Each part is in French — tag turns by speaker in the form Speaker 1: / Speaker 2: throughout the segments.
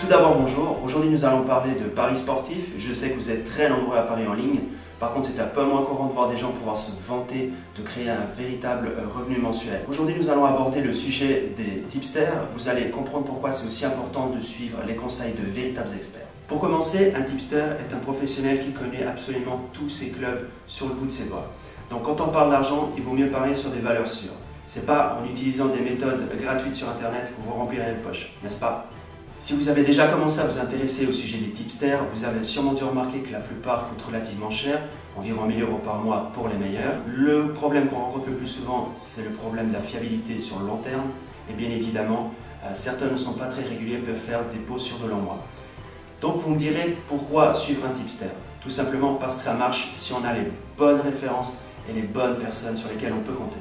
Speaker 1: Tout d'abord, bonjour. Aujourd'hui, nous allons parler de paris sportifs. Je sais que vous êtes très nombreux à parier en ligne. Par contre, c'est un peu moins courant de voir des gens pouvoir se vanter de créer un véritable revenu mensuel. Aujourd'hui, nous allons aborder le sujet des tipsters. Vous allez comprendre pourquoi c'est aussi important de suivre les conseils de véritables experts. Pour commencer, un tipster est un professionnel qui connaît absolument tous ses clubs sur le bout de ses doigts. Donc quand on parle d'argent, il vaut mieux parier sur des valeurs sûres. C'est pas en utilisant des méthodes gratuites sur internet que vous remplirez les poches, n'est-ce pas? Si vous avez déjà commencé à vous intéresser au sujet des tipsters, vous avez sûrement dû remarquer que la plupart coûtent relativement cher, environ 1 000 € par mois pour les meilleurs. Le problème qu'on rencontre le plus souvent, c'est le problème de la fiabilité sur le long terme. Et bien évidemment, certains ne sont pas très réguliers, peuvent faire des pauses sur de longs mois. Donc vous me direz pourquoi suivre un tipster? Tout simplement parce que ça marche si on a les bonnes références et les bonnes personnes sur lesquelles on peut compter.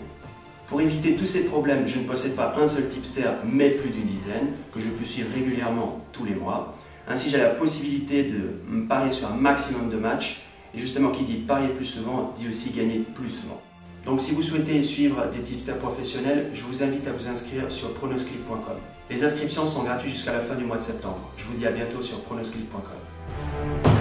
Speaker 1: Pour éviter tous ces problèmes, je ne possède pas un seul tipster, mais plus d'une dizaine, que je peux suivre régulièrement tous les mois. Ainsi, j'ai la possibilité de parier sur un maximum de matchs. Et justement, qui dit parier plus souvent, dit aussi gagner plus souvent. Donc si vous souhaitez suivre des tipsters professionnels, je vous invite à vous inscrire sur pronosclip.com. Les inscriptions sont gratuites jusqu'à la fin du mois de septembre. Je vous dis à bientôt sur pronosclip.com.